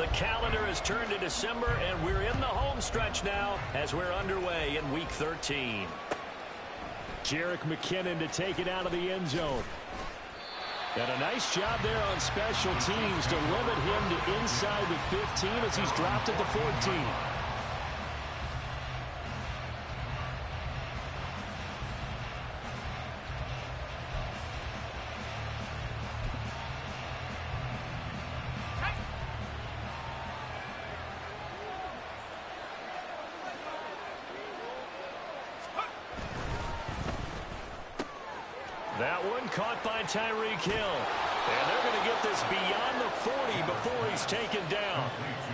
The calendar has turned to December, and we're in the home stretch now as we're underway in Week 13. Jerick McKinnon to take it out of the end zone. And a nice job there on special teams to limit him to inside the 15 as he's dropped at the 14. That one caught by Tyreek Hill. And they're going to get this beyond the 40 before he's taken down.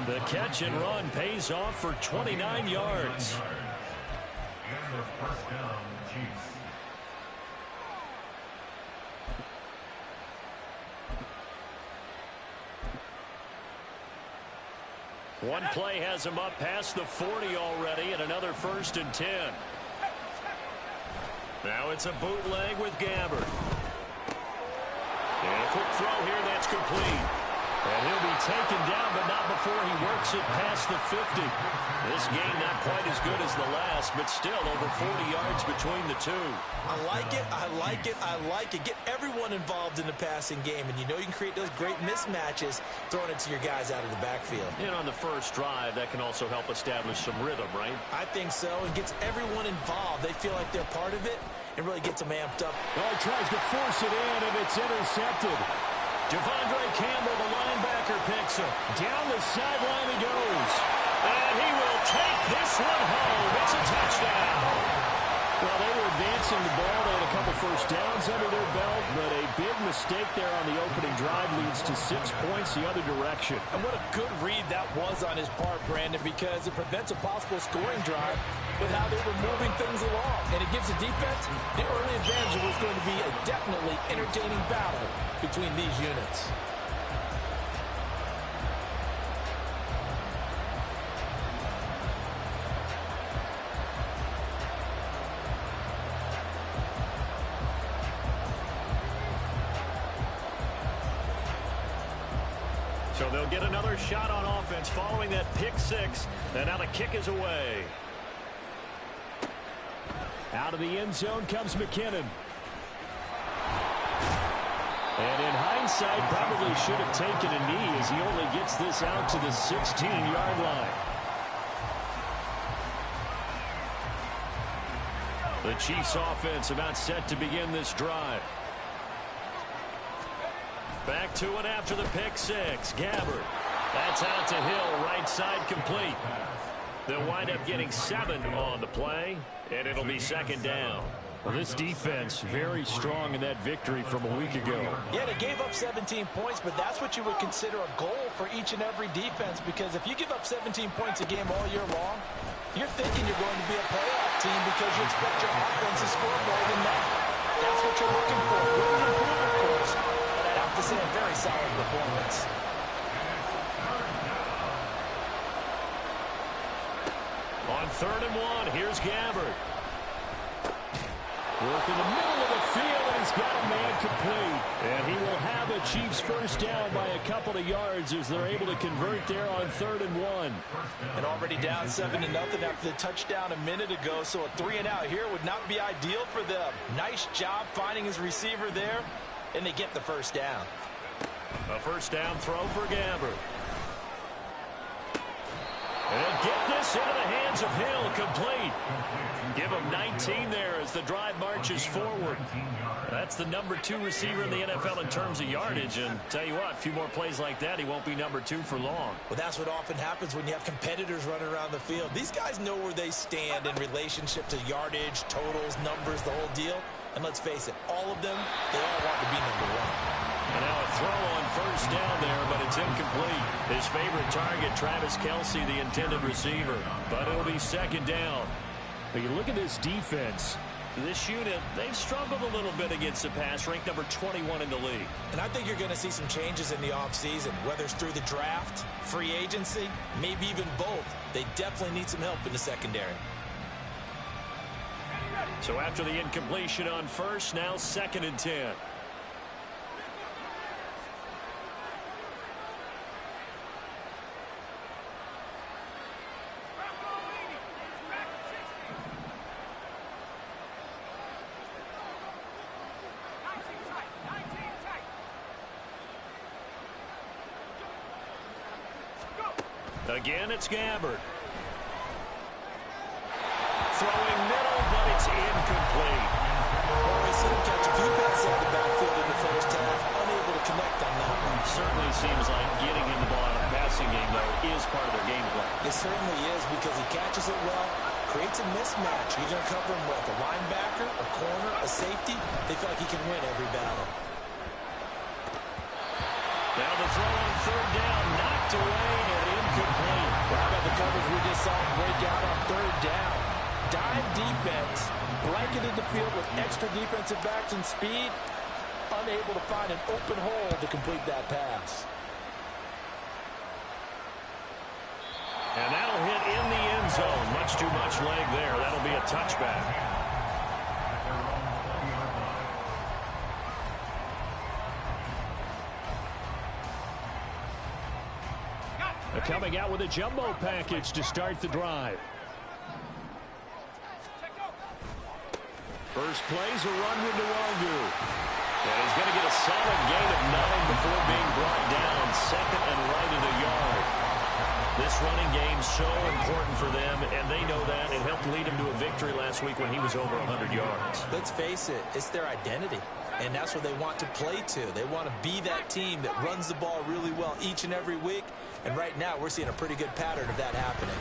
The catch and run pays off for 29 yards. One play has him up past the 40 already, and another 1st and 10. Now it's a bootleg with Gabbard. And a quick throw here, that's complete. And he'll be taken down, but not before he works it past the 50. This game not quite as good as the last, but still over 40 yards between the two. I like it, I like it, I like it. Get everyone involved in the passing game, and you know you can create those great mismatches throwing it to your guys out of the backfield. And on the first drive, that can also help establish some rhythm, right? I think so, and gets everyone involved. They feel like they're part of it, and really gets them amped up. Well, he tries to force it in, and it's intercepted. Devondre Campbell, the linebacker, picks him. Down the sideline he goes. And he will take this one home. It's a touchdown. Well, they were advancing the ball. They had a couple first downs under their belt, but a big mistake there on the opening drive leads to 6 points the other direction. And what a good read that was on his part, Brandon, because it prevents a possible scoring drive with how they were moving things along. And it gives the defense the early advantage. Was going to be a definitely entertaining battle between these units. So they'll get another shot on offense following that pick six. And now the kick is away. Out of the end zone comes McKinnon. And in hindsight, probably should have taken a knee as he only gets this out to the 16-yard line. The Chiefs offense about set to begin this drive. Back to it after the pick six. Gabbard. That's out to Hill. Right side complete. They'll wind up getting 7 on the play, and it'll be 2nd down. Well, this defense very strong in that victory from a week ago. Yeah, they gave up 17 points, but that's what you would consider a goal for each and every defense, because if you give up 17 points a game all year long, you're thinking you're going to be a playoff team because you expect your offense to score more than that. That's what you're looking for. Room to improve, of course, but I'd have to say a very solid performance. On 3rd and 1, here's Gabbard. Work in the middle of the field, and he's got a man complete. And he will have a Chiefs first down by a couple of yards as they're able to convert there on 3rd and 1. And already down 7-0 after the touchdown a minute ago, so a 3-and-out here would not be ideal for them. Nice job finding his receiver there, and they get the first down. A first down throw for Gabbard. And get this into the hands of Hill, complete. Give him 19 there as the drive marches forward. That's the number 2 receiver in the NFL in terms of yardage. And tell you what, a few more plays like that, he won't be number 2 for long. Well, that's what often happens when you have competitors running around the field. These guys know where they stand in relationship to yardage, totals, numbers, the whole deal. And let's face it, all of them, they all want to be number 1. And now a throw on first down there, but it's incomplete. His favorite target, Travis Kelce, the intended receiver. But it'll be 2nd down. But you look at this defense. This unit, they've struggled a little bit against the pass, ranked number 21 in the league. And I think you're going to see some changes in the offseason, whether it's through the draft, free agency, maybe even both. They definitely need some help in the secondary. So after the incompletion on first, now 2nd and 10. Again, it's Gabbard. Throwing middle, but it's incomplete. Well, we see him catch a few passes out of the backfield in the first half, unable to connect on that one. Certainly seems like getting him the ball out of the passing game, though, is part of their game plan. It certainly is because he catches it well, creates a mismatch. You're going to cover him with a linebacker, a corner, a safety. They feel like he can win every battle. Now the throw on third down, knocked away and incomplete. Well, how about the coverage we just saw him break out on third down? Dive defense, blanketed the field with extra defensive backs and speed, unable to find an open hole to complete that pass. And that'll hit in the end zone. Much too much leg there. That'll be a touchback. They're coming out with a jumbo package to start the drive. First play's a run with Nwangu. And he's going to get a solid gain of 9 before being brought down. Second and right at a yard. This running game's so important for them, and they know that. It helped lead him to a victory last week when he was over 100 yards. Let's face it, it's their identity, and that's what they want to play to. They want to be that team that runs the ball really well each and every week, and right now we're seeing a pretty good pattern of that happening.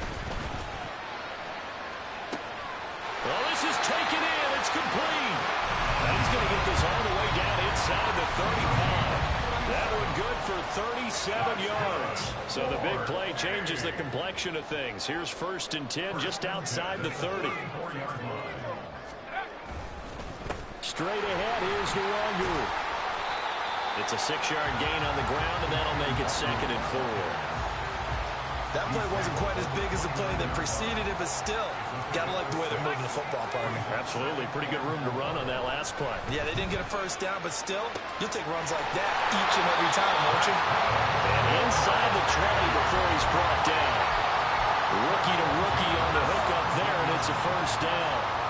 Well, this is taken in. It's complete. And he's going to get this all the way down inside the 35. That one good for 37 yards. So the big play changes the complexion of things. Here's 1st and 10 just outside the 30. Straight ahead, here's Nwangu. It's a 6-yard gain on the ground, and that'll make it 2nd and 4. That play wasn't quite as big as the play that preceded it, but still, gotta like the way they're moving the football, partner. Absolutely. Pretty good room to run on that last play. Yeah, they didn't get a first down, but still, you'll take runs like that each and every time, won't you? And inside the 20 before he's brought down. Rookie to rookie on the hook up there, and it's a first down.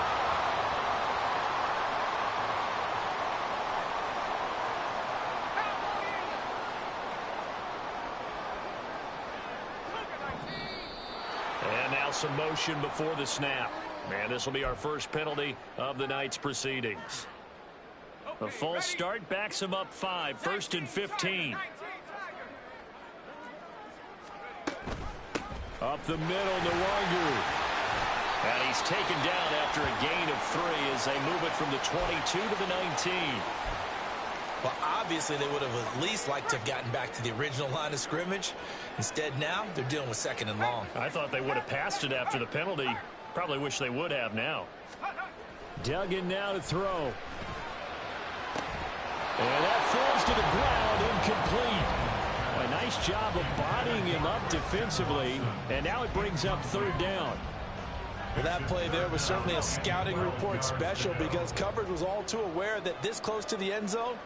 And now some motion before the snap. And this will be our first penalty of the night's proceedings. A false start backs him up 5. 1st and 15. Up the middle, Nwangu. And he's taken down after a gain of 3 as they move it from the 22 to the 19. Well, obviously, they would have at least liked to have gotten back to the original line of scrimmage. Instead, now, they're dealing with 2nd and long. I thought they would have passed it after the penalty. Probably wish they would have now. Duggan now to throw. And that falls to the ground, incomplete. A nice job of bodying him up defensively, and now it brings up 3rd down. Well, that play there was certainly a scouting report special because coverage was all too aware that this close to the end zone,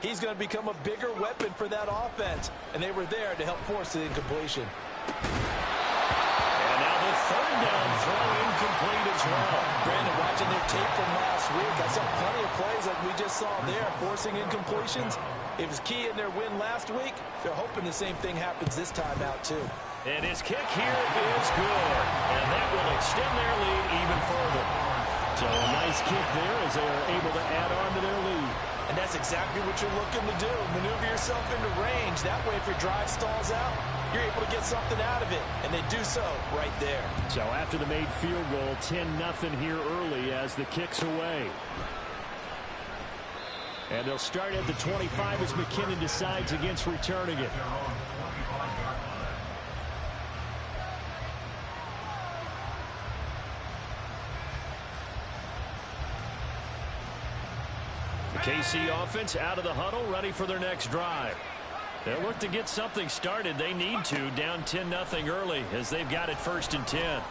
he's going to become a bigger weapon for that offense, and they were there to help force the incompletion. And now the 3rd down throw incomplete as well. Brandon, watching their tape from last week, I saw plenty of plays like we just saw there, forcing incompletions. It was key in their win last week. They're hoping the same thing happens this time out, too. And his kick here is good. And that will extend their lead even further. So a nice kick there as they are able to add on to their lead. And that's exactly what you're looking to do. Maneuver yourself into range. That way, if your drive stalls out, you're able to get something out of it. And they do so right there. So after the made field goal, 10-0 here early as the kick's away. And they'll start at the 25 as McKinnon decides against returning it. The KC offense out of the huddle, ready for their next drive. They'll look to get something started. They need to, down 10-0 early as they've got it 1st and 10.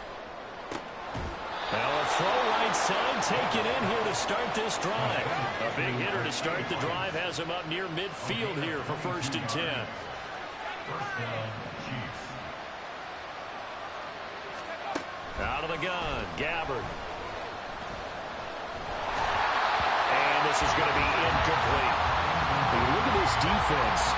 Now a throw right side taken in here to start this drive. A big hitter to start the drive has him up near midfield here for 1st and 10. Out of the gun, Gabbard. And this is going to be incomplete. Look at this defense.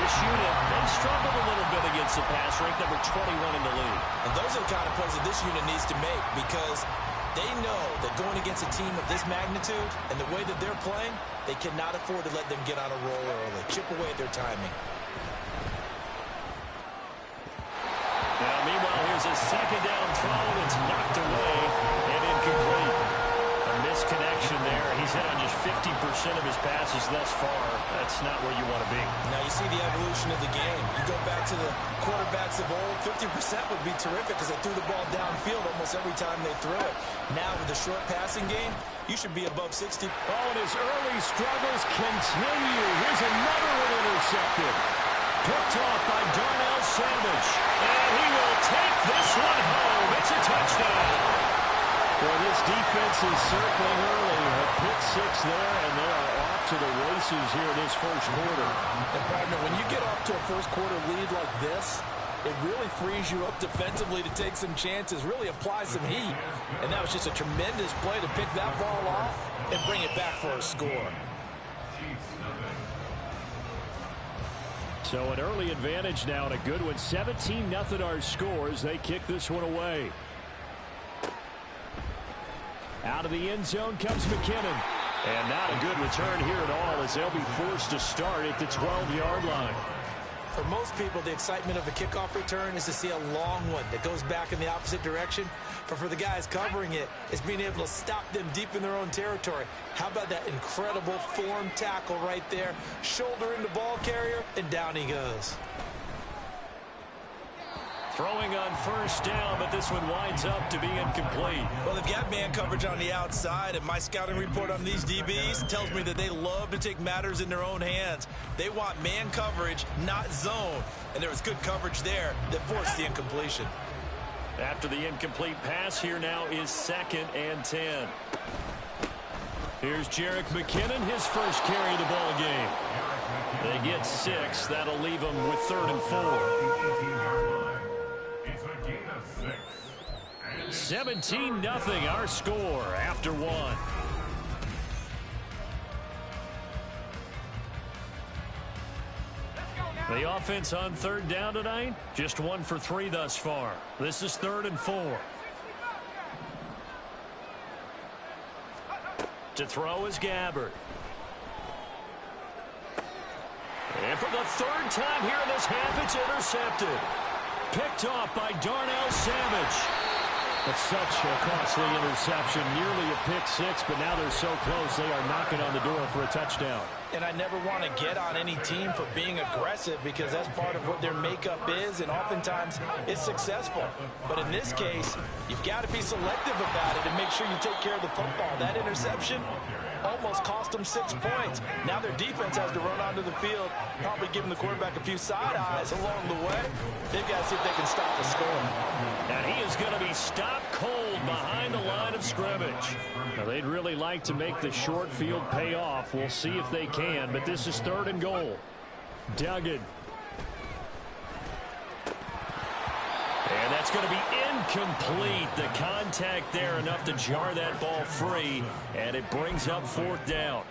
This unit, they have struggled a little bit against the pass, ranked number 21 in the league. And those are the kind of plays that this unit needs to make because they know that going against a team of this magnitude and the way that they're playing, they cannot afford to let them get on a roll early. Chip away at their timing. Now, meanwhile, here's a second down throw. It's knocked away and incomplete. A misconnection there. He's hit on just 50% of his passes thus far. That's not where you want to be. Now, you see the evolution of the game. You go back to the quarterbacks of old, 50% would be terrific because they threw the ball downfield almost every time they threw it. Now, with the short passing game, you should be above 60. Oh, and his early struggles continue. Here's another one intercepted. Picked off by Darnell Savage. And he will take this one home. It's a touchdown. Well, this defense is circling early. A pick six there, and they are off to the races here in this first quarter. And, partner, when you get off to a first quarter lead like this, it really frees you up defensively to take some chances, really apply some heat. And that was just a tremendous play to pick that ball off and bring it back for a score. So an early advantage now and a good one. 17-0 our scores. They kick this one away. Out of the end zone comes McKinnon. And not a good return here at all as they'll be forced to start at the 12-yard line. For most people, the excitement of a kickoff return is to see a long one that goes back in the opposite direction. But for the guys covering it, it's being able to stop them deep in their own territory. How about that incredible form tackle right there? Shoulder into ball carrier, and down he goes. Throwing on first down, but this one winds up to be incomplete. Well, they've got man coverage on the outside, and my scouting report on these DBs tells me that they love to take matters in their own hands. They want man coverage, not zone. And there was good coverage there that forced the incompletion. After the incomplete pass, here now is 2nd and 10. Here's Jerick McKinnon, his first carry of the ball game. They get 6. That'll leave them with 3rd and 4. 17-0 our score after 1. The offense on 3rd down tonight, just 1 for 3 thus far. This is 3rd and 4. To throw is Gabbert. And for the 3rd time here in this half, it's intercepted. Picked off by Darnell Savage. It's such a costly interception, nearly a pick six, but now they're so close they are knocking on the door for a touchdown. And I never want to get on any team for being aggressive because that's part of what their makeup is, and oftentimes it's successful. But in this case, you've got to be selective about it and make sure you take care of the football. That interception almost cost them 6 points. Now their defense has to run onto the field, probably giving the quarterback a few side eyes along the way. They've got to see if they can stop the score. And he is going to be stopped cold behind the line of scrimmage. Now, they'd really like to make the short field pay off. We'll see if they can, but this is 3rd and goal. Duggan. And that's going to be incomplete. The contact there enough to jar that ball free, and it brings up 4th down.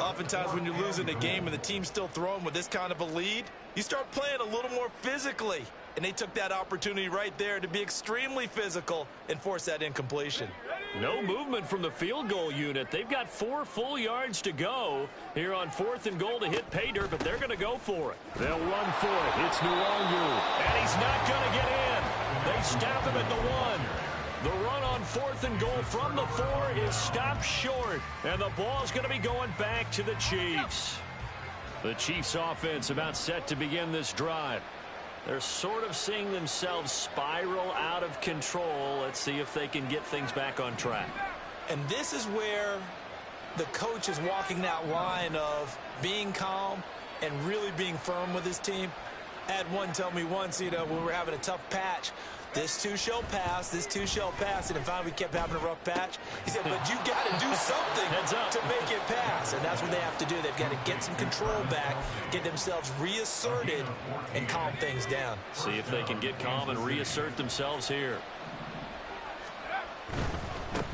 Oftentimes when you're losing a game and the team's still throwing with this kind of a lead, you start playing a little more physically. And they took that opportunity right there to be extremely physical and force that incompletion. No movement from the field goal unit. They've got 4 full yards to go here on 4th and goal to hit pay dirt, but they're going to go for it. They'll run for it. It's Nwangu. And he's not going to get in. They stop him at the 1. The run on 4th and goal from the 4 is stopped short, and the ball's going to be going back to the Chiefs. The Chiefs offense about set to begin this drive. They're sort of seeing themselves spiral out of control. Let's see if they can get things back on track. And this is where the coach is walking that line of being calm and really being firm with his team. I had one tell me once, when we were having a tough patch, this too shall pass, this too shall pass, and finally we kept having a rough patch. He said, but you got to do something to make it pass, and that's what they have to do. They've got to get some control back, get themselves reasserted, and calm things down. See if they can get calm and reassert themselves here.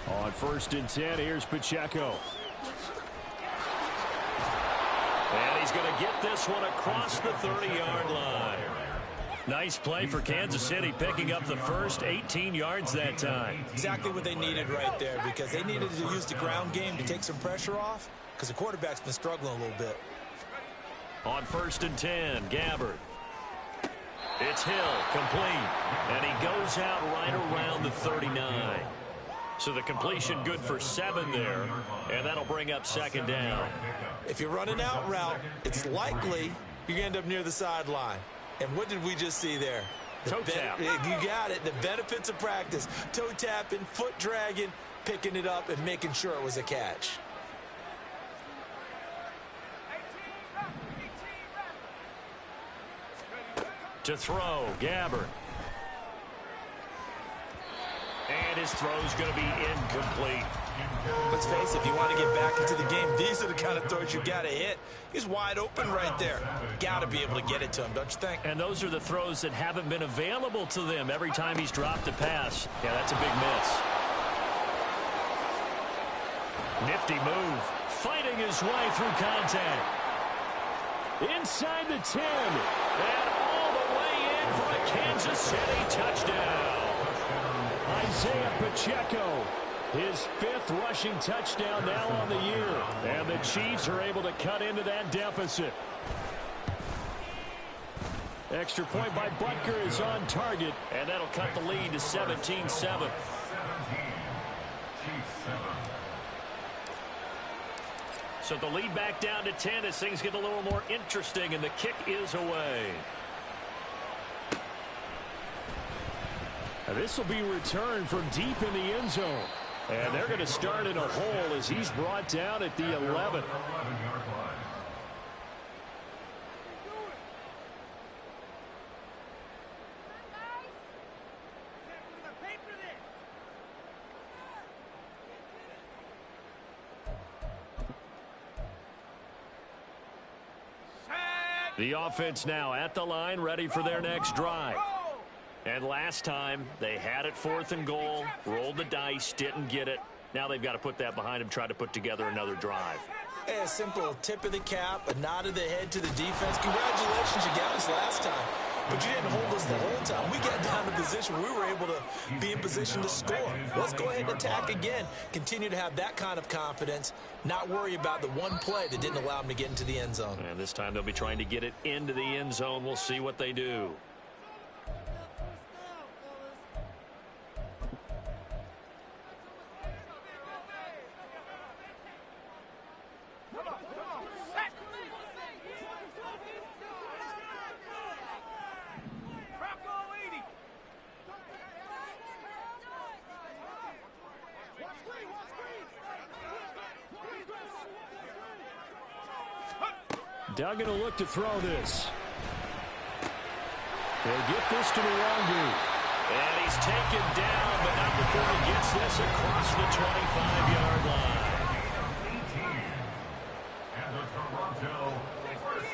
On 1st and 10, here's Pacheco. And he's going to get this one across the 30-yard line. Nice play for Kansas City, picking up the first 18 yards that time. Exactly what they needed right there, because they needed to use the ground game to take some pressure off, because the quarterback's been struggling a little bit. On 1st and 10, Gabbard. It's Hill, complete. And he goes out right around the 39. So the completion good for 7 there, and that'll bring up 2nd down. If you're running out route, it's likely you're going to end up near the sideline. And what did we just see there? Toe tap. You got it. The benefits of practice. Toe tapping, foot dragging, picking it up, and making sure it was a catch. To throw, Gabbard. And his throw's going to be incomplete. Let's face it, if you want to get back into the game, these are the kind of throws you got to hit. He's wide open right there. Got to be able to get it to him, don't you think? And those are the throws that haven't been available to them every time he's dropped a pass. Yeah, that's a big miss. Nifty move. Fighting his way through contact. Inside the 10. And all the way in for a Kansas City touchdown. Isaiah Pacheco, his 5th rushing touchdown now on the year. And the Chiefs are able to cut into that deficit. Extra point by Butker is on target. And that'll cut the lead to 17-7. So the lead back down to 10 as things get a little more interesting, and the kick is away. This will be returned from deep in the end zone. And they're going to start in a hole as he's brought down at the 11. The offense now at the line, ready for their next drive. And last time, they had it 4th and goal, rolled the dice, didn't get it. Now they've got to put that behind them, try to put together another drive. Hey, a simple tip of the cap, a nod of the head to the defense. Congratulations, you got us last time. But you didn't hold us the whole time. We got down to position where we were able to be in position to score. Let's go ahead and attack again. Continue to have that kind of confidence, not worry about the one play that didn't allow them to get into the end zone. And this time they'll be trying to get it into the end zone. We'll see what they do. Duggan will look to throw this. They'll get this to Nwangu. And he's taken down, but not before he gets this across the 25-yard line.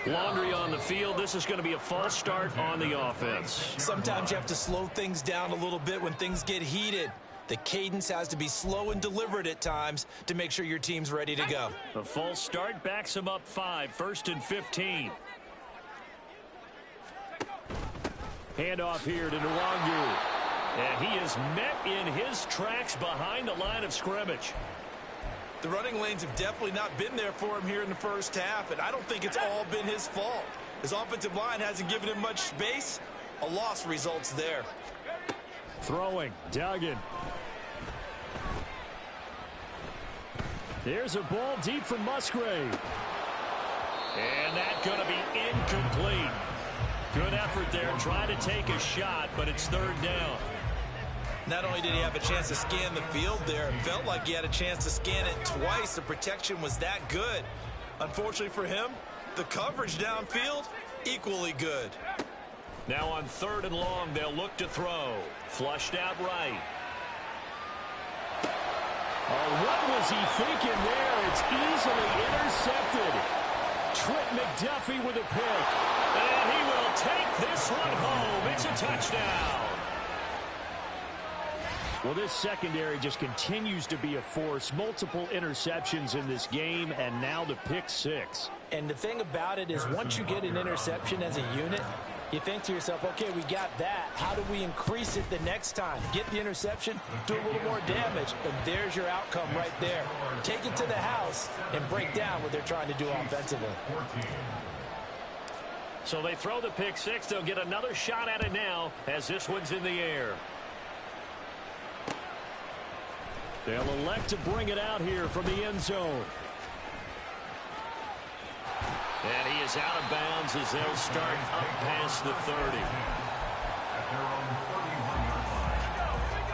Laundry on the field. This is going to be a false start on the offense. Sometimes you have to slow things down a little bit when things get heated. The cadence has to be slow and deliberate at times to make sure your team's ready to go. A false start backs him up 5, 1st and 15. Handoff here to Nwangu. And he is met in his tracks behind the line of scrimmage. The running lanes have definitely not been there for him here in the first half, and I don't think it's all been his fault. His offensive line hasn't given him much space. A loss results there. Throwing, Duggan. There's a ball deep from Musgrave. And that's going to be incomplete. Good effort there, trying to take a shot, but it's 3rd down. Not only did he have a chance to scan the field there, it felt like he had a chance to scan it twice. The protection was that good. Unfortunately for him, the coverage downfield, equally good. Now on 3rd and long, they'll look to throw. Flushed out right. Oh, what was he thinking there? It's easily intercepted. Trent McDuffie with a pick. And he will take this one home. It's a touchdown. Well, this secondary just continues to be a force. Multiple interceptions in this game, and now the pick six. And the thing about it is once you get an interception as a unit, you think to yourself, okay, we got that. How do we increase it the next time? Get the interception, do a little more damage, and there's your outcome right there. Take it to the house and break down what they're trying to do offensively. So they throw the pick six. They'll get another shot at it now as this one's in the air. They'll elect to bring it out here from the end zone. And he is out of bounds as they'll start up past the 30.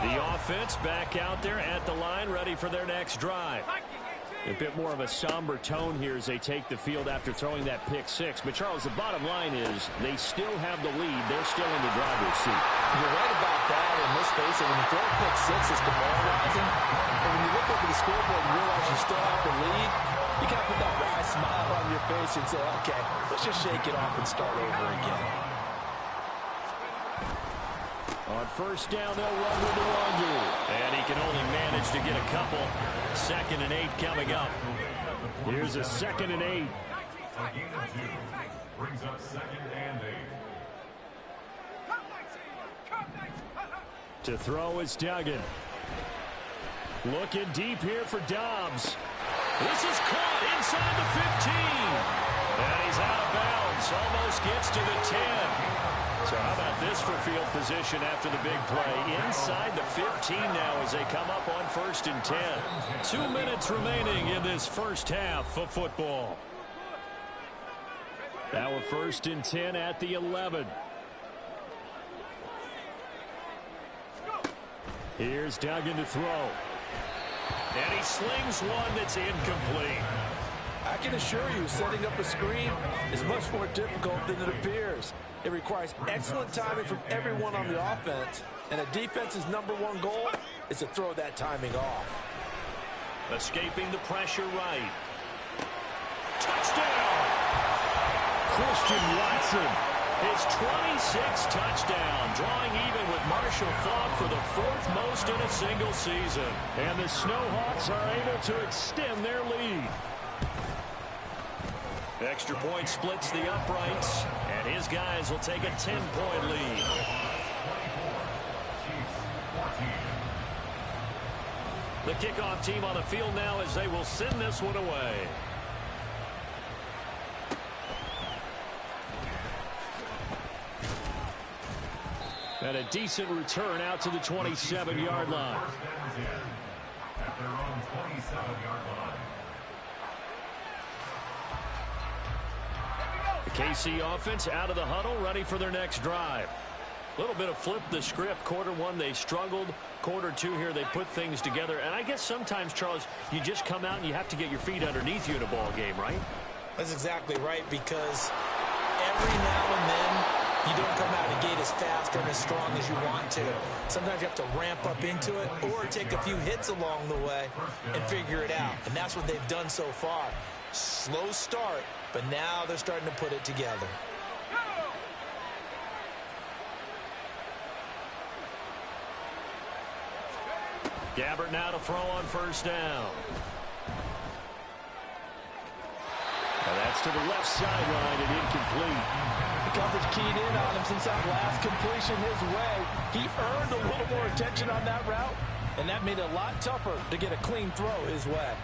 The offense back out there at the line, ready for their next drive. A bit more of a somber tone here as they take the field after throwing that pick six. But, Charles, the bottom line is they still have the lead. They're still in the driver's seat. You're right about that. And let's face it, when you throw a pick six, it's demoralizing. But when you look over the scoreboard and realize you still have the lead, you kind of put that wry smile on your face and say, okay, let's just shake it off and start over again. On first down, they'll run with the Wonder. And he can only manage to get a couple. 2nd and 8 coming up. Here's a 2nd and 8. Brings up 2nd and 8. To throw is Duggan. Looking deep here for Dobbs. This is caught inside the 15. And he's out of bounds. Almost gets to the 10. So how about this for field position after the big play? Inside the 15 now as they come up on 1st and 10. 2 minutes remaining in this first half of football. Now a 1st and 10 at the 11. Here's Duggan to throw. And he slings one that's incomplete. I can assure you, setting up a screen is much more difficult than it appears. It requires excellent timing from everyone on the offense, and a defense's #1 goal is to throw that timing off. Escaping the pressure right. Touchdown! Christian Watson. His 26th touchdown, drawing even with Marshall Faulk for the 4th most in a single season. And the Snowhawks are able to extend their lead. Extra point splits the uprights, and his guys will take a 10-point lead. The kickoff team on the field now as they will send this one away. And a decent return out to the 27-yard line. At their own 27-yard line. The KC offense out of the huddle, ready for their next drive. A little bit of flip the script. Quarter 1, they struggled. Quarter 2 here, they put things together. And I guess sometimes, Charles, you just come out and you have to get your feet underneath you in a ball game, right? That's exactly right, because every now and then you don't come out of the gate as fast and as strong as you want to. Sometimes you have to ramp up into it or take a few hits along the way and figure it out. And that's what they've done so far. Slow start, but now they're starting to put it together. Gabbert now to throw on first down. And that's to the left sideline and incomplete. The coverage keyed in on him since that last completion his way. He earned a little more attention on that route, and that made it a lot tougher to get a clean throw his way.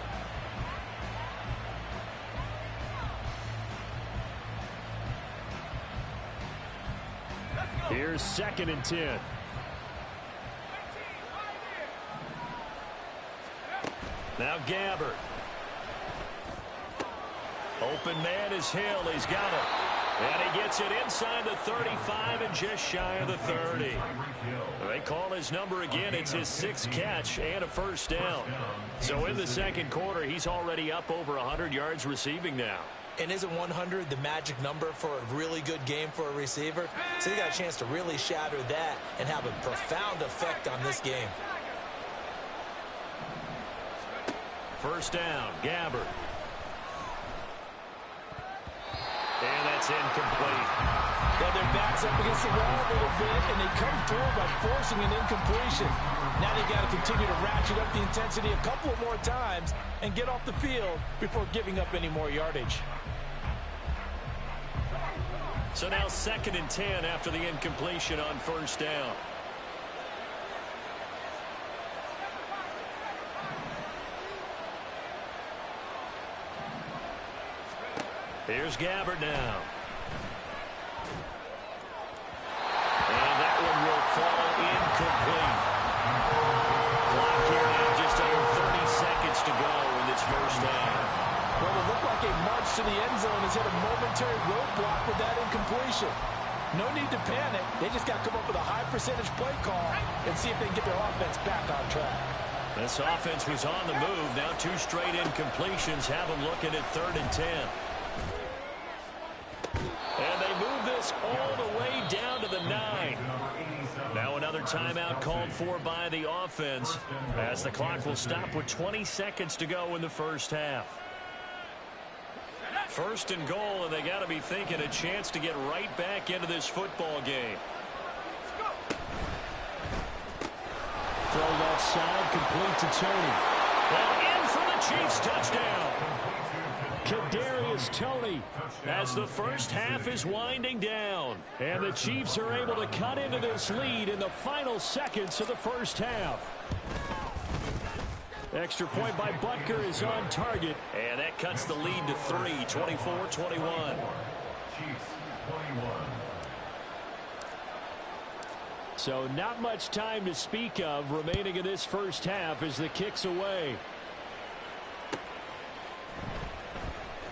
Here's 2nd and 10. Now Gabbert. Open man is Hill. He's got it. And he gets it inside the 35 and just shy of the 30. They call his number again. It's his 6th catch and a first down. So in the second quarter, he's already up over 100 yards receiving now. And isn't 100 the magic number for a really good game for a receiver? So he got a chance to really shatter that and have a profound effect on this game. First down, Gabbert. And that's incomplete. Well, their back's up against the wall a little bit, and they come through by forcing an incompletion. Now they've got to continue to ratchet up the intensity a couple of more times and get off the field before giving up any more yardage. So now 2nd and 10 after the incompletion on 1st down. Here's Gabbard now. And that one will fall incomplete. Clock here now, just under 30 seconds to go in this 1st half. Well, it looked like a march to the end zone has hit a momentary roadblock with that incompletion. No need to panic. They just got to come up with a high percentage play call and see if they can get their offense back on track. This offense was on the move. Now 2 straight incompletions have them looking at 3rd and 10. And they move this all the way down to the 9. Now another timeout called for by the offense as the clock will stop with 20 seconds to go in the 1st half. 1st and goal, and they got to be thinking a chance to get right back into this football game. Throw left side, complete to Tony. Well, in for the Chiefs, touchdown. Kadarius Toney. As the 1st half is winding down. And the Chiefs are able to cut into this lead in the final seconds of the 1st half. Extra point by Butker is on target. And that cuts the lead to 3, 24-21. Chiefs 21. So not much time to speak of remaining in this 1st half as the kick's away.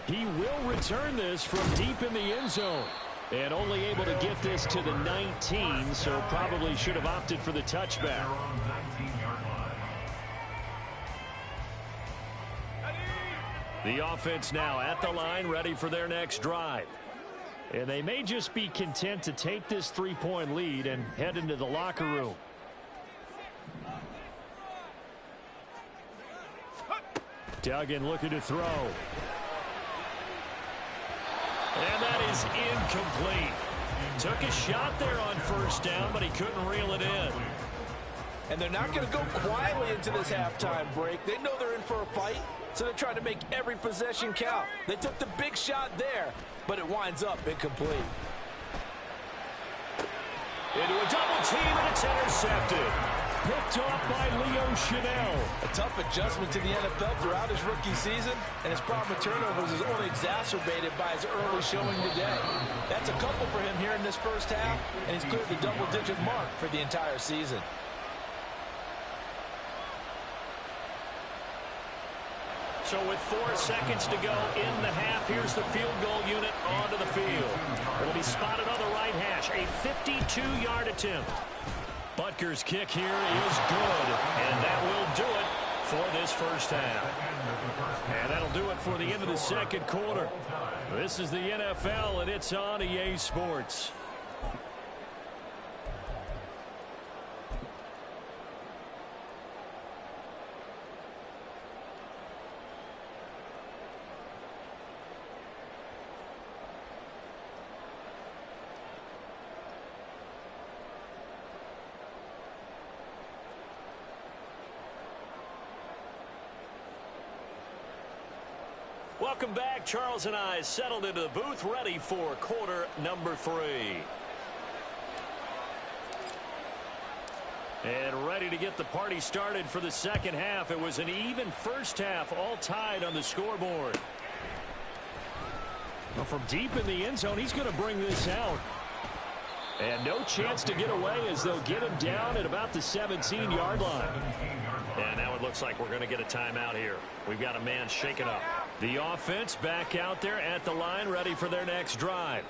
He will return this from deep in the end zone. And only able to get this to the 19, so probably should have opted for the touchback. The offense now at the line, ready for their next drive. And they may just be content to take this 3-point lead and head into the locker room. Duggan looking to throw. And that is incomplete. Took a shot there on 1st down, but he couldn't reel it in. And they're not going to go quietly into this halftime break. They know they're in for a fight, so they're trying to make every possession count. They took the big shot there, but it winds up incomplete. Into a double team, and it's intercepted. Picked off by Leo Chanel. A tough adjustment to the NFL throughout his rookie season, and his problem with turnovers is only exacerbated by his early showing today. That's a couple for him here in this 1st half, and he's cleared the double-digit mark for the entire season. So with 4 seconds to go in the half, here's the field goal unit onto the field. It'll be spotted on the right hash, a 52-yard attempt. Butker's kick here is good, and that will do it for this 1st half. And that'll do it for the end of the 2nd quarter. This is the NFL, and it's on EA Sports. Welcome back. Charles and I settled into the booth, ready for quarter number 3. And ready to get the party started for the 2nd half. It was an even 1st half, all tied on the scoreboard. Well, from deep in the end zone, he's going to bring this out. And no chance to get away as they'll get him down at about the 17-yard line. And now it looks like we're going to get a timeout here. We've got a man shaken up. The offense back out there at the line, ready for their next drive.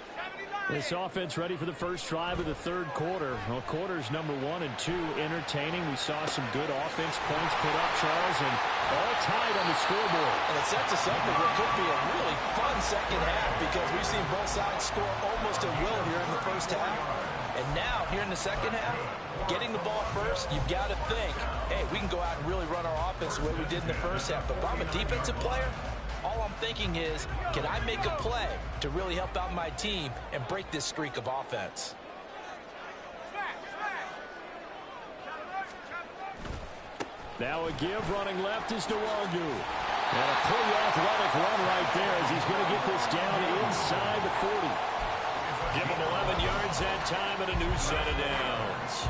This offense ready for the first drive of the 3rd quarter. Well, quarters number 1 and 2 entertaining. We saw some good offense points put up, Charles, and all tied on the scoreboard. And it sets us up for what could be a really fun 2nd half because we've seen both sides score almost at will here in the 1st half. And now, here in the 2nd half, getting the ball first, you've got to think, hey, we can go out and really run our offense the way we did in the 1st half. But if I'm a defensive player, all I'm thinking is, can I make a play to really help out my team and break this streak of offense? Now a give running left is Nwogu. And a pretty athletic run right there as he's going to get this down inside the 40. Give him 11 yards that time and a new set of downs.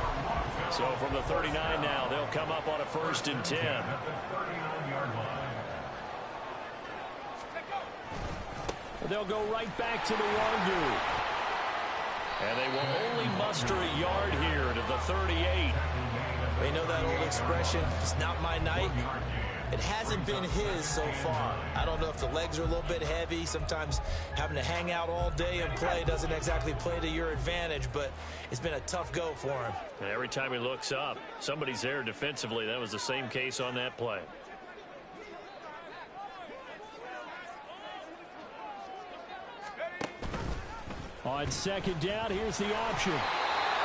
So from the 39 now, they'll come up on a 1st and 10. They'll go right back to Nwogu. And they will only muster a yard here to the 38. They know that old expression, it's not my night. It hasn't been his so far. I don't know if the legs are a little bit heavy. Sometimes having to hang out all day and play doesn't exactly play to your advantage, but it's been a tough go for him. And every time he looks up, somebody's there defensively. That was the same case on that play. On 2nd down, here's the option.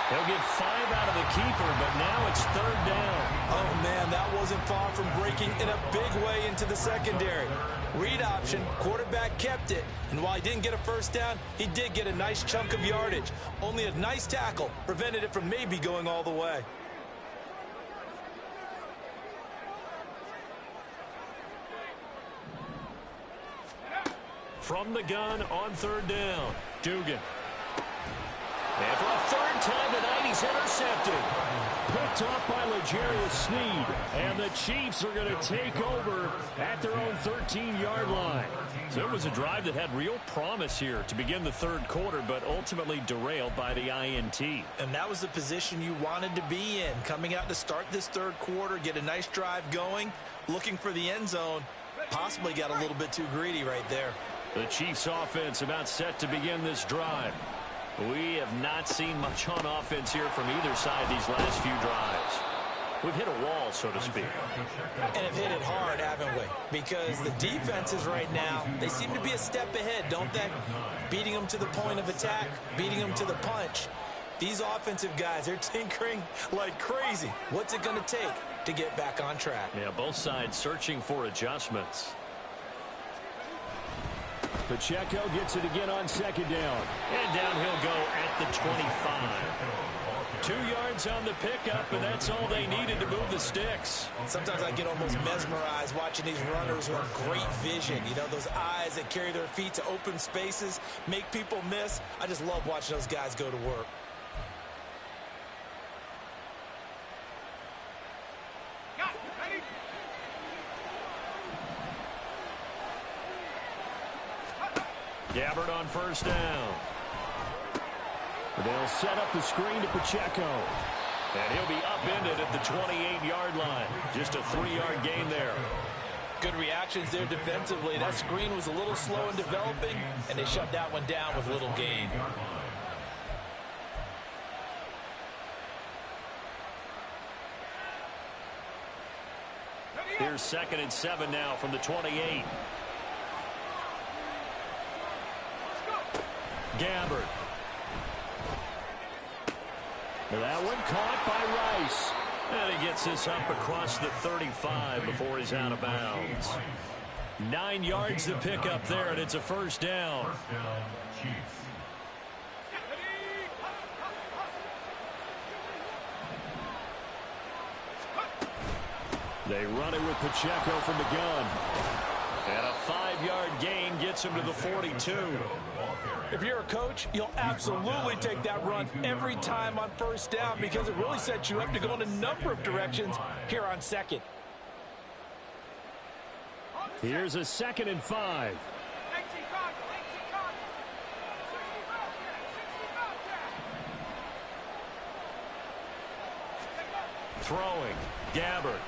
He'll get 5 out of the keeper, but now it's 3rd down. Oh, man, that wasn't far from breaking in a big way into the secondary. Read option, quarterback kept it. And while he didn't get a 1st down, he did get a nice chunk of yardage. Only a nice tackle prevented it from maybe going all the way. From the gun on 3rd down, Dugan. And for a 3rd time tonight, he's intercepted. Picked off by L'Jarius Sneed. And the Chiefs are going to take over at their own 13-yard line. So it was a drive that had real promise here to begin the 3rd quarter, but ultimately derailed by the INT. And that was the position you wanted to be in. Coming out to start this 3rd quarter, get a nice drive going, looking for the end zone. Possibly got a little bit too greedy right there. The Chiefs offense about set to begin this drive. We have not seen much on offense here from either side these last few drives. We've hit a wall, so to speak. And have hit it hard, haven't we? Because the defenses right now, they seem to be a step ahead, don't they? Beating them to the point of attack, beating them to the punch. These offensive guys, they're tinkering like crazy. What's it going to take to get back on track? Yeah, both sides searching for adjustments. Pacheco gets it again on 2nd down. And down he'll go at the 25. 2 yards on the pickup, and that's all they needed to move the sticks. Sometimes I get almost mesmerized watching these runners who have great vision. You know, those eyes that carry their feet to open spaces, make people miss. I just love watching those guys go to work. Gabbard on 1st down. They'll set up the screen to Pacheco. And he'll be upended at the 28-yard line. Just a 3-yard gain there. Good reactions there defensively. That screen was a little slow in developing, and they shut that one down with little gain. Here's 2nd and 7 now from the 28. Gabbard. That one caught by Rice. And he gets this up across the 35 before he's out of bounds. 9 yards to pick up there, and it's a 1st down. They run it with Pacheco from the gun. And a 5-yard gain gets him to the 42. If you're a coach, you'll absolutely take that run every time on 1st down because it really sets you up to go in a number of directions here on 2nd. Here's a 2nd and 5. Throwing. Gabbard.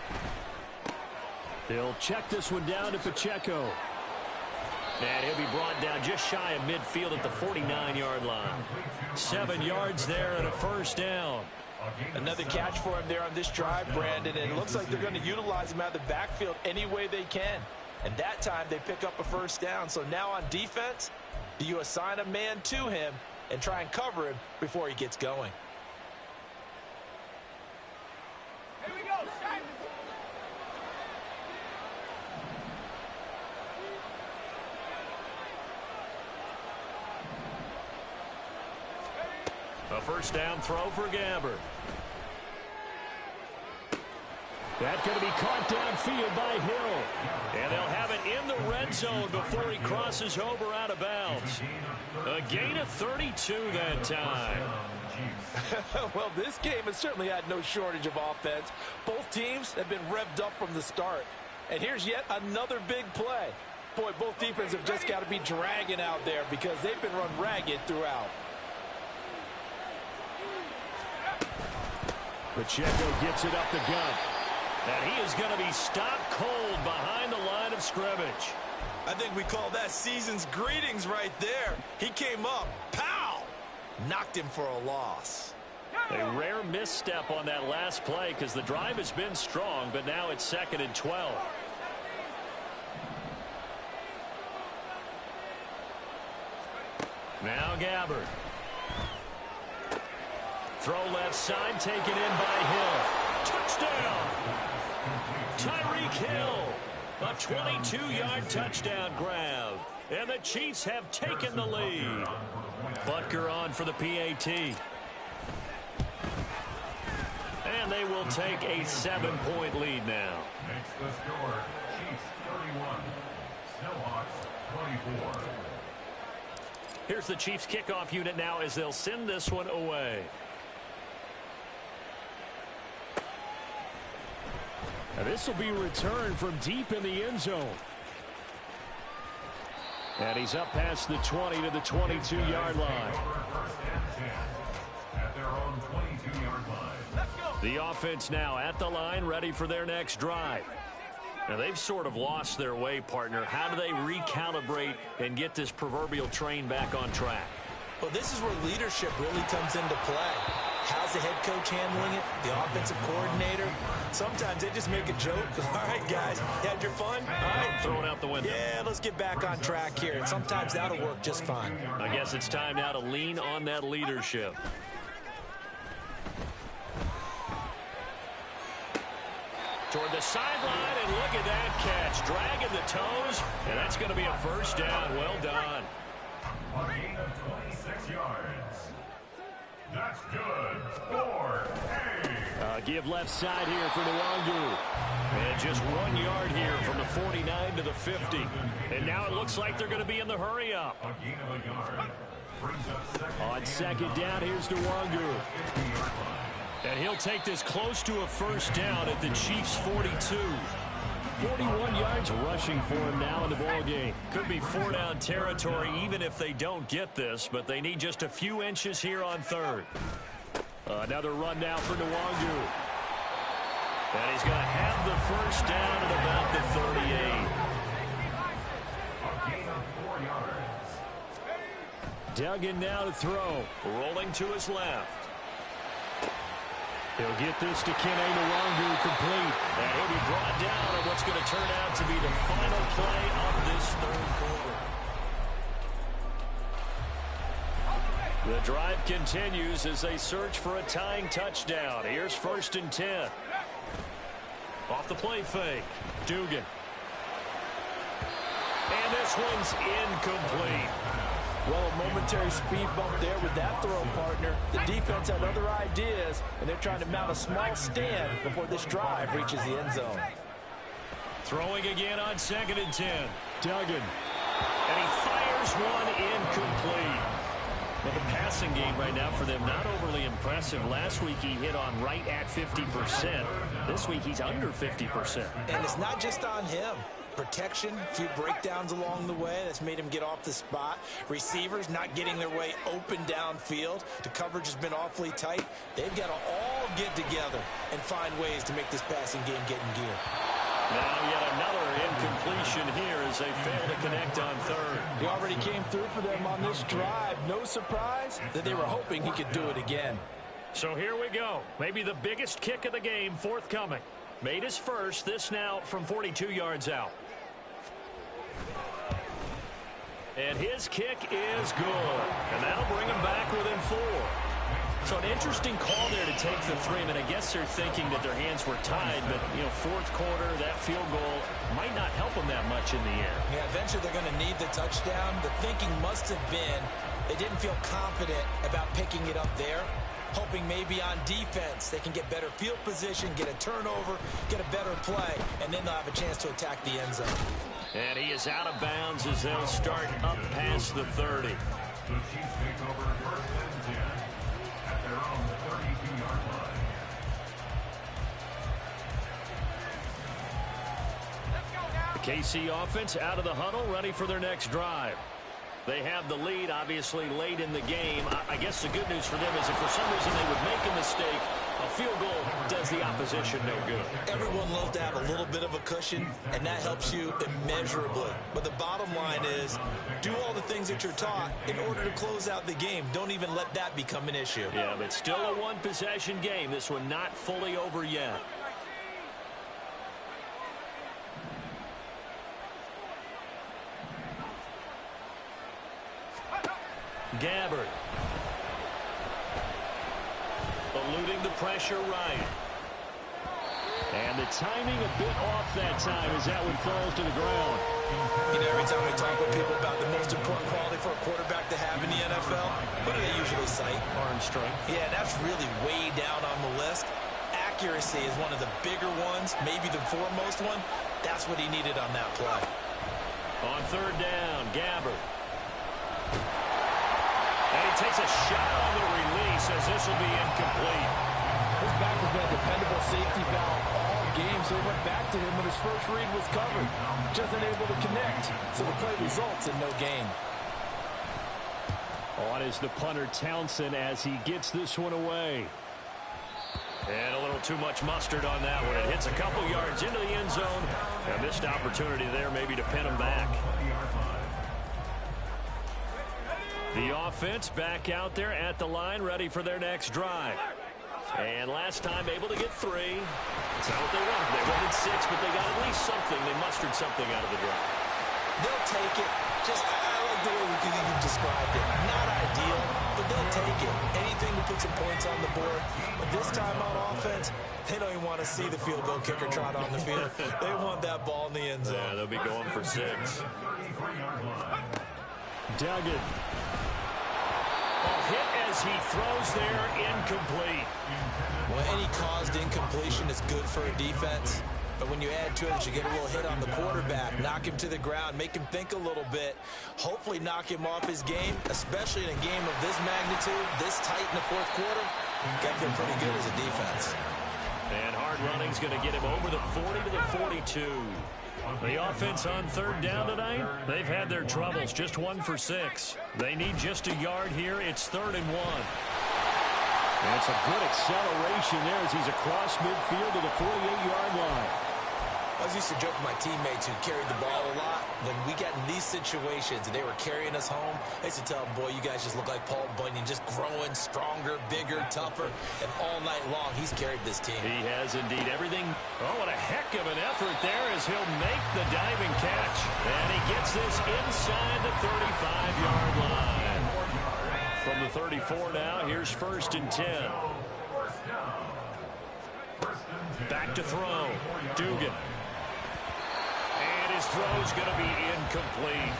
They'll check this one down to Pacheco. And he'll be brought down just shy of midfield at the 49-yard line. 7 yards there and a 1st down. Another catch for him there on this drive, Brandon, and it looks like they're going to utilize him out of the backfield any way they can. And that time they pick up a 1st down. So now on defense, do you assign a man to him and try and cover him before he gets going? Here we go, set. A first down throw for Gabbert. That's going to be caught downfield by Hill. And they'll have it in the red zone before he crosses over out of bounds. A gain of 32 that time. Well, this game has certainly had no shortage of offense. Both teams have been revved up from the start. And here's yet another big play. Boy, both defenses have just got to be dragging out there because they've been run ragged throughout. Pacheco gets it up the gut. And he is going to be stopped cold behind the line of scrimmage. I think we call that season's greetings right there. He came up, pow! Knocked him for a loss. A rare misstep on that last play because the drive has been strong, but now it's 2nd and 12. Now Gabbert. Throw left side, taken in by Hill. Touchdown! Tyreek Hill. A 22-yard touchdown grab. And the Chiefs have taken the lead. Butker on for the PAT. And they will take a 7-point lead now. Makes the score Chiefs 31, Snowhawks 24. Here's the Chiefs kickoff unit now as they'll send this one away. Now this will be returned from deep in the end zone. And he's up past the 20 to the 22-yard line. At their own 22-yard line. The offense now at the line, ready for their next drive. Now they've sort of lost their way, partner. How do they recalibrate and get this proverbial train back on track? Well, this is where leadership really comes into play. How's the head coach handling it? The offensive coordinator? Sometimes they just make a joke. All right, guys, you had your fun? All right. Throw it out the window. Yeah, let's get back on track here. And sometimes that'll work just fine. I guess it's time now to lean on that leadership. Toward the sideline, and look at that catch. Dragging the toes, and that's going to be a first down. Well done. A gain of 26 yards. That's good. 4-8. Give left side here for Nwangu. And just 1 yard here from the 49 to the 50. And now it looks like they're going to be in the hurry up. A gain of a yard. Brings up On second down, here's Nwangu. And he'll take this close to a first down at the Chiefs' 42. 41 yards rushing for him now in the ball game. Could be 4-down territory even if they don't get this, but they need just a few inches here on third. Another run now for Nwangu. And he's going to have the first down at about the 38. a gain of 4 yards. Duggan now to throw. Rolling to his left. He'll get this to Kene Nwangu complete. And he'll be brought down on what's going to turn out to be the final play of this third quarter. The drive continues as they search for a tying touchdown. Here's 1st and 10. Off the play fake. Dugan. And this one's incomplete. Well, a momentary speed bump there with that throw, partner. The defense had other ideas, and they're trying to mount a small stand before this drive reaches the end zone. Throwing again on 2nd and 10. Duggan. And he fires one incomplete. Well, the passing game right now for them, not overly impressive. Last week he hit on right at 50%. This week he's under 50%. And it's not just on him. Protection, a few breakdowns along the way. That's made him get off the spot. Receivers not getting their way open downfield. The coverage has been awfully tight. They've got to all get together and find ways to make this passing game get in gear. Now yet another incompletion here as they fail to connect on third. He already came through for them on this drive. No surprise that they were hoping he could do it again. So here we go. Maybe the biggest kick of the game forthcoming. Made his first, this now from 42 yards out. And his kick is good. And that'll bring him back within 4. So an interesting call there to take the 3. I mean, I guess they're thinking that their hands were tied, but, you know, fourth quarter, that field goal might not help them that much in the air. Yeah, eventually they're going to need the touchdown. The thinking must have been They didn't feel confident about picking it up there, hoping maybe on defense they can get better field position, get a turnover, get a better play, and then they'll have a chance to attack the end zone. And he is out of bounds as they'll start up past the 30. The Chiefs take over first and 10 at their own 32-yard line. The KC offense out of the huddle, ready for their next drive. They have the lead, obviously, late in the game. I guess the good news for them is if for some reason they would make a mistake, a field goal does the opposition no good. Everyone loves to have a little bit of a cushion, and that helps you immeasurably. But the bottom line is, do all the things that you're taught in order to close out the game. Don't even let that become an issue. Yeah, but still a one-possession game. This one not fully over yet. Gabbard. Eluding the pressure right. And the timing a bit off that time as that one falls to the ground. You know, every time we talk with people about the most important quality for a quarterback to have in the NFL, what do they usually cite? Arm strength. Yeah, that's really way down on the list. Accuracy is one of the bigger ones, maybe the foremost one. That's what he needed on that play. On third down, Gabbard. And he takes a shot on the release as this will be incomplete. His back has been a dependable safety valve all game, so he went back to him when his first read was covered. Just unable to connect, so the play results in no gain. On is the punter Townsend as he gets this one away. And a little too much mustard on that one. It hits a couple yards into the end zone. A missed opportunity there maybe to pin him back. The offense back out there at the line, ready for their next drive. And last time able to get 3. That's not what they wanted. They wanted 6, but they got at least something. They mustered something out of the drive. They'll take it. I like the way you described it. Not ideal, but they'll take it. Anything to put some points on the board. But this time on offense, they don't even want to see the field goal kicker trot on the field. They want that ball in the end zone. Yeah, they'll be going for 6. Duggan. Hit as he throws there, incomplete. Well, any caused incompletion is good for a defense. But when you add to it that you get a little hit on the quarterback, knock him to the ground, make him think a little bit, hopefully knock him off his game, especially in a game of this magnitude, this tight in the fourth quarter, got to feel pretty good as a defense. And hard running's going to get him over the 40 to the 42. The offense on third down tonight, they've had their troubles, just 1 for 6. They need just a yard here. It's 3rd and 1. And it's a good acceleration there as he's across midfield to the 48-yard line. I was used to joke with my teammates who carried the ball a lot. When we got in these situations and they were carrying us home, I used to tell them, boy, you guys just look like Paul Bunyan, just growing stronger, bigger, tougher. And all night long, he's carried this team. He has indeed. Everything, oh, what a heck of an effort there as he'll make the diving catch. And he gets this inside the 35-yard line. From the 34 now, here's 1st and 10. Back to throw. Dugan. And his throw's going to be incomplete.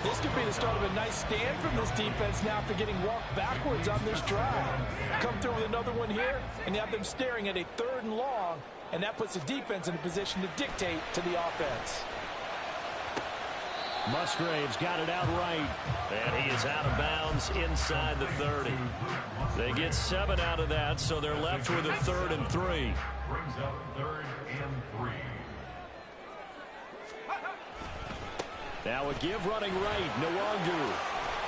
This could be the start of a nice stand from this defense now after getting walked backwards on this drive. Come through with another one here, and you have them staring at a 3rd and long, and that puts the defense in a position to dictate to the offense. Musgrave's got it out right. And he is out of bounds inside the 30. They get 7 out of that, so they're left with a 3rd and 3. Brings up 3rd and 3. Now a give running right, Nwangu.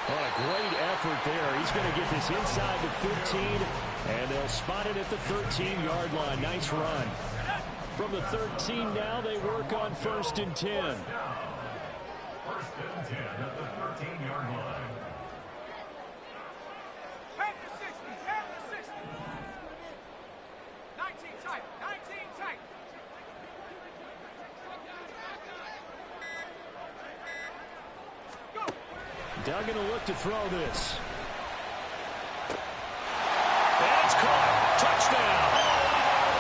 What a great effort there. He's going to get this inside the 15, and they'll spot it at the 13-yard line. Nice run. From the 13 now, they work on 1st and 10. 1st and 10 at the 13-yard line. Half the 60, half the 60. 19 tight, 19 tight. Go. Duggan will look to throw this. That's caught. Touchdown.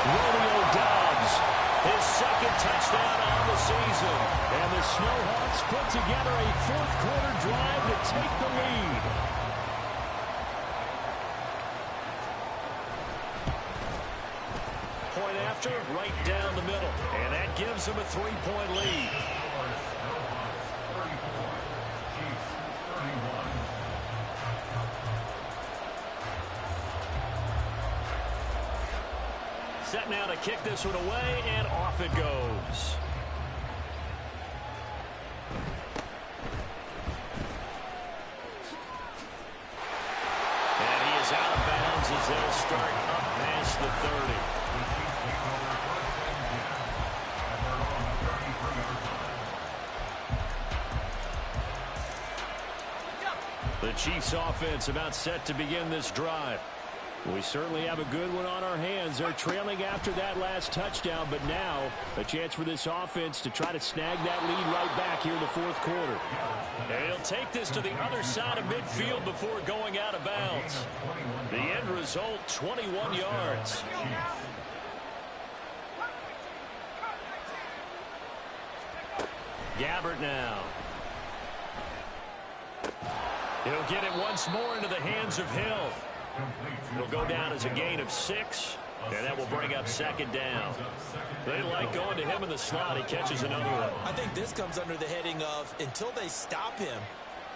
Romeo Dobbs. His 2nd touchdown on the season. And the Snowhawks put together a 4th quarter drive to take the lead. going after? Right down the middle. And that gives them a 3-point lead. Set now to kick this one away, and off it goes. And he is out of bounds as they'll start up past the 30. The Chiefs offense about set to begin this drive. We certainly have a good one on our hands. They're trailing after that last touchdown, but now a chance for this offense to try to snag that lead right back here in the fourth quarter. And he'll take this to the other side of midfield before going out of bounds. The end result, 21 yards. Gabbert now. He'll get it once more into the hands of Hill. He'll go down as a gain of 6, and that will bring up second down. They like going to him in the slot. He catches another one. I think this comes under the heading of, until they stop him,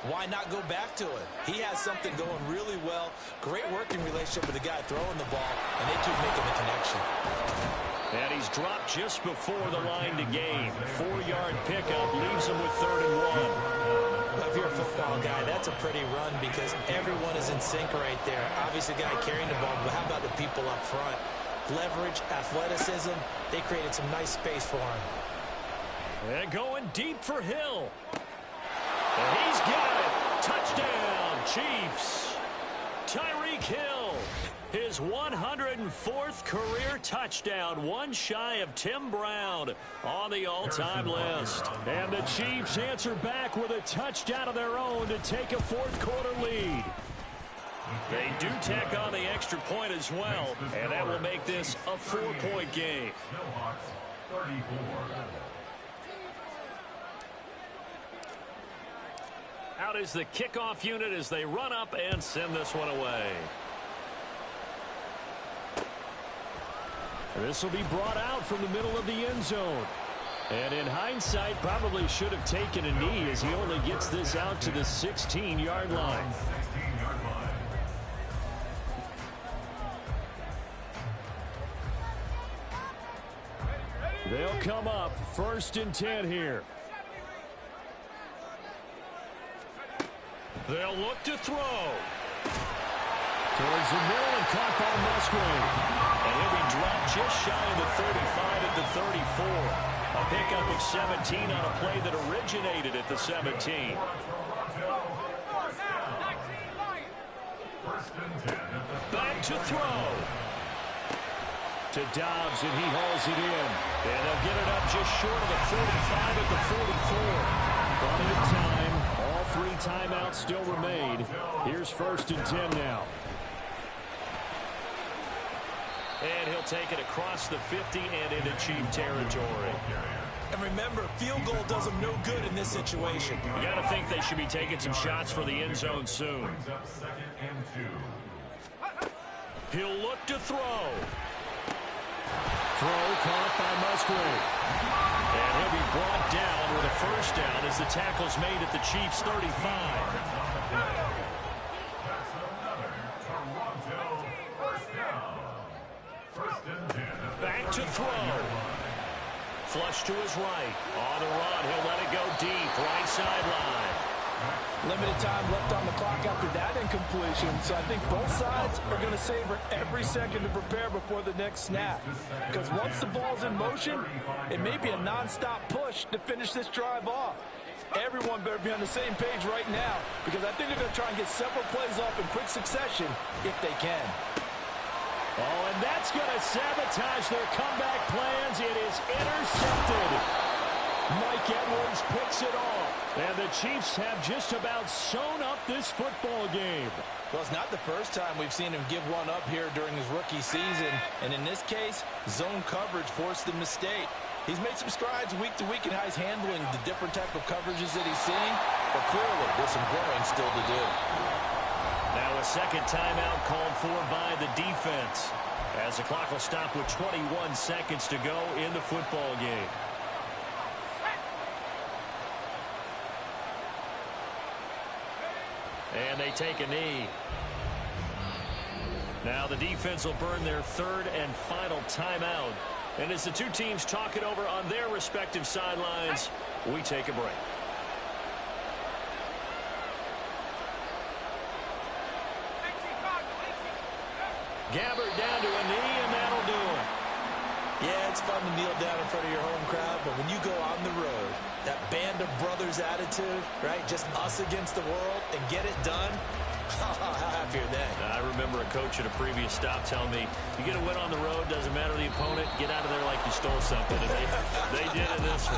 why not go back to it? He has something going really well. Great working relationship with the guy throwing the ball, and they keep making the connection. And he's dropped just before the line to gain. 4-yard pickup leaves him with 3rd and 1. If you're a football guy, that's a pretty run because everyone is in sync right there. Obviously, the guy carrying the ball, but how about the people up front? Leverage, athleticism, they created some nice space for him. And going deep for Hill. And he's got it. Touchdown, Chiefs. Tyreek Hill. His 104th career touchdown, one shy of Tim Brown on the all-time list. And the Chiefs answer back with a touchdown of their own to take a fourth-quarter lead. They do tack on the extra point as well, and that will make this a 4-point game. Snowhawks 34. Out is the kickoff unit as they run up and send this one away. This will be brought out from the middle of the end zone. And in hindsight, probably should have taken a knee as he only gets this out to the 16-yard line. They'll come up 1st and 10 here. They'll look to throw. Towards the middle and caught by Musgrave. And he'll be dropped just shy of the 35 at the 34. A pickup of 17 on a play that originated at the 17. Back to throw. To Dobbs, and he hauls it in. And they'll get it up just short of the 45 at the 44. Plenty of time. All 3 timeouts still remain. Here's 1st and 10 now. And he'll take it across the 50 and into Chief territory. And remember, field goal does them no good in this situation. You got to think they should be taking some shots for the end zone soon. He'll look to throw. Throw caught by Musgrave. And he'll be brought down with a 1st down as the tackle's made at the Chiefs' 35. Back to throw. Flush to his right. On the run, he'll let it go deep. Right sideline. Limited time left on the clock after that incompletion, so I think both sides are going to savor every second to prepare before the next snap. Because once the ball's in motion, it may be a non-stop push to finish this drive off. Everyone better be on the same page right now, because I think they're going to try and get several plays off in quick succession if they can. Oh, and that's going to sabotage their comeback plans. It is intercepted. Mike Edwards picks it off. And the Chiefs have just about sewn up this football game. Well, it's not the first time we've seen him give one up here during his rookie season. And in this case, zone coverage forced the mistake. He's made some strides week to week in how he's handling the different type of coverages that he's seeing. But clearly, there's some growing still to do. Now a second timeout called for by the defense. As the clock will stop with 21 seconds to go in the football game. And they take a knee. Now the defense will burn their third and final timeout. And as the two teams talk it over on their respective sidelines, we take a break. Gabbert down to a knee, and that'll do it. Yeah, it's fun to kneel down in front of your home crowd, but when you go on the road, that band of brothers attitude, right, just us against the world, and get it done, how happy are they? I remember a coach at a previous stop telling me, you get a win on the road, doesn't matter the opponent, get out of there like you stole something. And they did in this one.